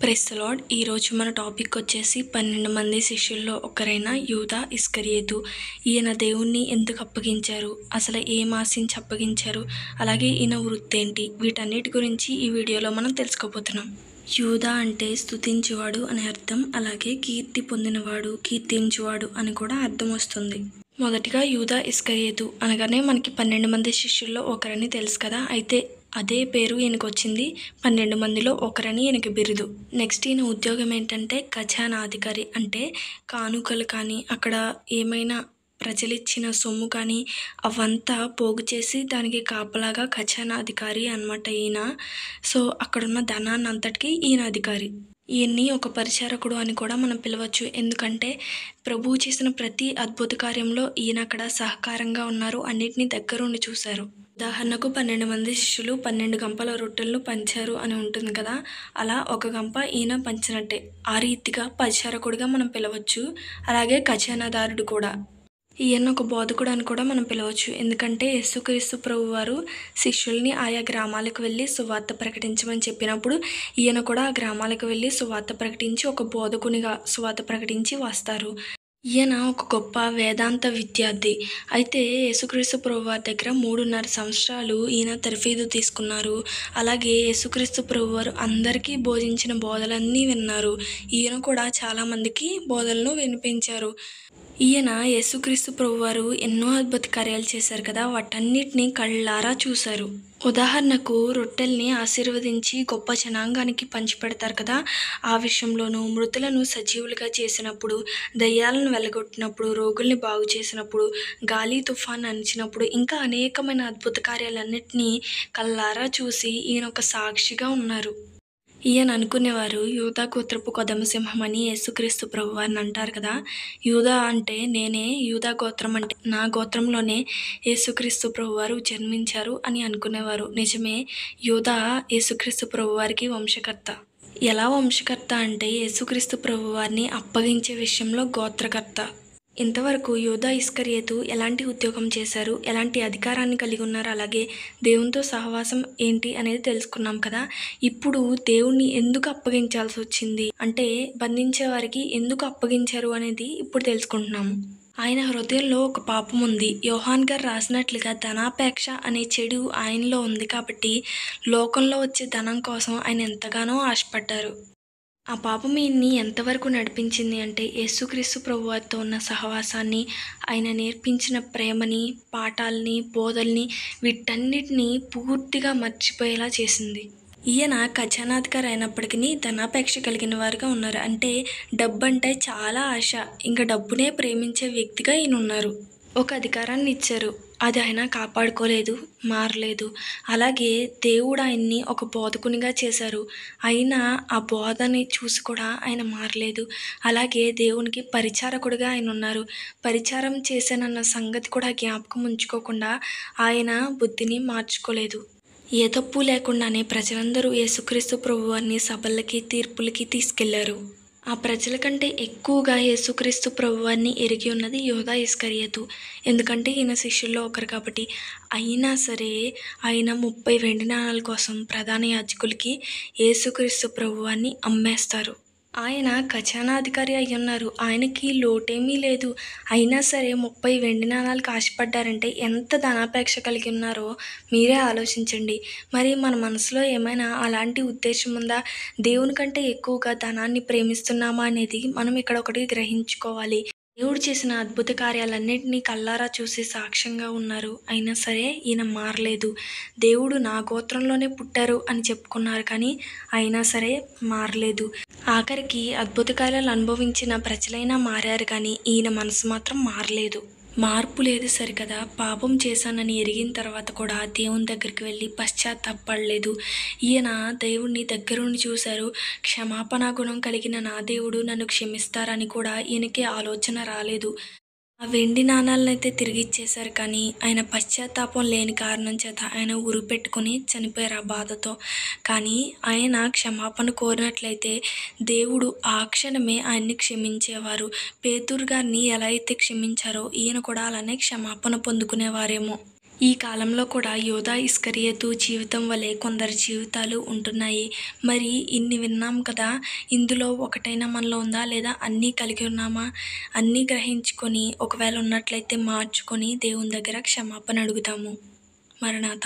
Praise the lord. ఈరోజు మన topic వచ్చేసి 12 మంది శిష్యుల్లో ఒకరైన యూదా ఇస్కరియోతు. ఈయన దేవుణ్ణి ఎందుకు అప్పగించారు, అసలు ఏం ఆశించి అప్పగించారు, అలాగే ఈయన వృత్తి ఏంటి, వీటన్నిటి గురించి ఈ వీడియోలో మనం తెలుసుకోబోతున్నాం. యూదా అంటే స్తుతించువాడు అని అర్థం, అలాగే కీర్తి పొందినవాడు, కీర్తించువాడు అని కూడా అర్థం వస్తుంది. మొదటిగా యూదా ఇస్కరియోతు అనగానే మనకి 12 మంది శిష్యుల్లో ఒకరని తెలుసు కదా. అయితే అదే పేరు ఈయనకు వచ్చింది, 12 మందిలో ఒకరని ఈయనకి బిరుదు. నెక్స్ట్ ఈయన ఉద్యోగం ఏంటంటే ఖజానాధికారి. అంటే కానుకలు కానీ అక్కడ ఏమైనా ప్రజలిచ్చిన సొమ్ము కానీ అవంతా పోగు చేసి దానికి కాపలాగా ఖజానాధికారి అన్నమాట ఈయన. సో అక్కడున్న ధనాన్ని అంతటికీ ఈయన అధికారి. ఈయన్ని ఒక పరిచారకుడు అని కూడా మనం పిలవచ్చు, ఎందుకంటే ప్రభువు చేసిన ప్రతి అద్భుత కార్యంలో ఈయన అక్కడ సహకారంగా ఉన్నారు, అన్నిటినీ దగ్గరుండి చూశారు. ఉదాహరణకు 12 మంది శిష్యులు 12 గంపల రొట్టెలను పంచారు అని ఉంటుంది కదా, అలా ఒక గంప ఈయన పంచినట్టే. ఆ రీతిగా పరిచారకుడిగా మనం పిలవచ్చు. అలాగే ఖజానాదారుడు కూడా. ఈయన ఒక బోధకుడు అని కూడా మనం పిలవచ్చు, ఎందుకంటే యేసుక్రీస్తు ప్రభువారు శిష్యుల్ని ఆయా గ్రామాలకు వెళ్ళి సువార్త ప్రకటించమని చెప్పినప్పుడు ఈయన కూడా ఆ గ్రామాలకు వెళ్ళి సువార్త ప్రకటించి ఒక బోధకునిగా సువార్త ప్రకటించి వస్తారు. ఈయన ఒక గొప్ప వేదాంత విద్యార్థి. అయితే యేసుక్రీస్తు ప్రభువారి దగ్గర 3.5 సంవత్సరాలు ఈయన తర్ఫీదు తీసుకున్నారు. అలాగే యేసుక్రీస్తు ప్రభువారు అందరికీ బోధించిన బోధలన్నీ విన్నారు. ఈయన కూడా చాలామందికి బోధలను వినిపించారు. ఈయన యేసుక్రీస్తు ప్రభువారు ఎన్నో అద్భుత కార్యాలు చేశారు కదా, వాటన్నిటిని కళ్ళారా చూశారు. ఉదాహరణకు రొట్టెల్ని ఆశీర్వదించి గొప్ప జనాంగానికి పంచిపెడతారు కదా, ఆ విషయంలోనూ మృతులను సజీవులుగా చేసినప్పుడు, దయ్యాలను వెళ్ళగొట్టినప్పుడు, రోగుల్ని బాగు చేసినప్పుడు, గాలి తుఫాన్ అణిచినప్పుడు, ఇంకా అనేకమైన అద్భుత కార్యాలన్నింటినీ కళ్ళారా చూసి ఈయన ఒక సాక్షిగా ఉన్నారు. ఈయన అనుకునేవారు యూదా గోత్రపు కొదమసింహం అని యేసుక్రీస్తు ప్రభువారిని అంటారు కదా. యూదా అంటే నేనే, యూదా గోత్రం అంటే నా గోత్రంలోనే యేసుక్రీస్తు ప్రభువారు జన్మించారు అని అనుకునేవారు. నిజమే, యూదా యేసుక్రీస్తు ప్రభువారికి వంశకర్త. ఎలా వంశకర్త అంటే యేసుక్రీస్తు ప్రభువారిని అప్పగించే విషయంలో గోత్రకర్త. ఇంతవరకు యూదా ఇస్కరియోతు ఎలాంటి ఉద్యోగం చేశారు, ఎలాంటి అధికారాన్ని కలిగి ఉన్నారు, అలాగే దేవునితో సహవాసం ఏంటి అనేది తెలుసుకున్నాం కదా. ఇప్పుడు దేవుణ్ణి ఎందుకు అప్పగించాల్సి వచ్చింది అంటే బంధించే వారికి ఎందుకు అప్పగించారు అనేది ఇప్పుడు తెలుసుకుంటున్నాము. ఆయన హృదయంలో ఒక పాపం ఉంది. యోహాన్ గారు రాసినట్లుగా ధనాపేక్ష అనే చెడు ఆయనలో ఉంది కాబట్టి లోకంలో వచ్చే ధనం కోసం ఆయన ఎంతగానో ఆశపడ్డారు. ఆ పాపం ఈయన్ని ఎంతవరకు నడిపించింది అంటే యేసుక్రీస్తు ప్రభువారితో ఉన్న సహవాసాన్ని, ఆయన నేర్పించిన ప్రేమని, పాఠాలని, బోధల్ని వీటన్నిటినీ పూర్తిగా మర్చిపోయేలా చేసింది. ఈయన ఖజానాధికారి అయినప్పటికీ ధనాపేక్ష కలిగిన వారుగా ఉన్నారు. అంటే డబ్బు అంటే చాలా ఆశ, ఇంకా డబ్బునే ప్రేమించే వ్యక్తిగా ఈయన ఉన్నారు. ఒక అధికారాన్ని ఇచ్చారు, అది ఆయన కాపాడుకోలేదు, మారలేదు. అలాగే దేవుడు ఆయన్ని ఒక బోధకునిగా చేశారు, అయినా ఆ బోధని చూసి కూడా ఆయన మారలేదు. అలాగే దేవునికి పరిచారకుడిగా ఆయన ఉన్నారు, పరిచారం చేశానన్న సంగతి కూడా జ్ఞాపకం ఉంచుకోకుండా ఆయన బుద్ధిని మార్చుకోలేదు. ఏ తప్పు లేకుండానే ప్రజలందరూ యేసుక్రీస్తు ప్రభువారిని సభలకి, తీర్పులకి తీసుకెళ్లారు. ఆ ప్రజల కంటే ఎక్కువగా యేసుక్రీస్తు ప్రభువారిని ఎరిగి ఉన్నది యూదా ఇస్కరియోతు, ఎందుకంటే ఈయన శిష్యుల్లో ఒకరు కాబట్టి. అయినా సరే ఆయన 30 వెండి నాణాల కోసం ప్రధాన యాజకులకి యేసుక్రీస్తు ప్రభువారిని అమ్మేస్తారు. ఆయన ఖజానాధికారి అయి ఉన్నారు, ఆయనకి లోటేమీ లేదు. అయినా సరే 30 వెండి నాణాలకు ఆశపడ్డారంటే ఎంత ధనాపేక్ష కలిగి ఉన్నారో మీరే ఆలోచించండి. మరి మన మనసులో ఏమైనా అలాంటి ఉద్దేశం ఉందా? దేవుని కంటే ఎక్కువగా ధనాన్ని ప్రేమిస్తున్నామా అనేది మనం ఇక్కడ ఒకటి గ్రహించుకోవాలి. దేవుడు చేసిన అద్భుత కార్యాలన్నింటినీ కళ్ళారా చూసి సాక్ష్యంగా ఉన్నారు, అయినా సరే ఈయన మారలేదు. దేవుడు నా గోత్రంలోనే పుట్టారు అని చెప్పుకున్నారు, కానీ అయినా సరే మారలేదు. ఆఖరికి అద్భుత కార్యాలు అనుభవించిన ప్రజలైనా మారారు, కానీ ఈయన మనసు మాత్రం మారలేదు. మార్పు లేదు సరికదా, పాపం చేశానని ఎరిగిన తర్వాత కూడా దేవుని దగ్గరికి వెళ్ళి పశ్చాత్తాపడలేదు. ఈయన దేవుణ్ణి దగ్గరుండి చూశారు. క్షమాపణ గుణం కలిగిన నా దేవుడు నన్ను క్షమిస్తారని కూడా ఈయనకి ఆలోచన రాలేదు. ఆ వెండి నాణాలనైతే తిరిగి ఇచ్చేశారు, కానీ ఆయన పశ్చాత్తాపం లేని కారణం చేత ఆయన ఉరి పెట్టుకుని చనిపోయారు ఆ బాధతో. కానీ ఆయన క్షమాపణ కోరినట్లయితే దేవుడు ఆ క్షణమే ఆయన్ని క్షమించేవారు. పేతురు గారిని ఎలా అయితే క్షమించారో ఈయన కూడా అలానే క్షమాపణ పొందుకునేవారేమో. ఈ కాలంలో కూడా యూదా ఇస్కరియోతు జీవితం వలె కొందరి జీవితాలు ఉంటున్నాయి. మరి ఇన్ని విన్నాం కదా! ఇందులో ఒకటైనా మనలో ఉందా? లేదా అన్నీ కలిగి ఉన్నామా? అన్నీ గ్రహించుకొని ఒకవేళ ఉన్నట్లయితే మార్చుకొని దేవుని దగ్గర క్షమాపణ అడుగుదాము. మరణాత.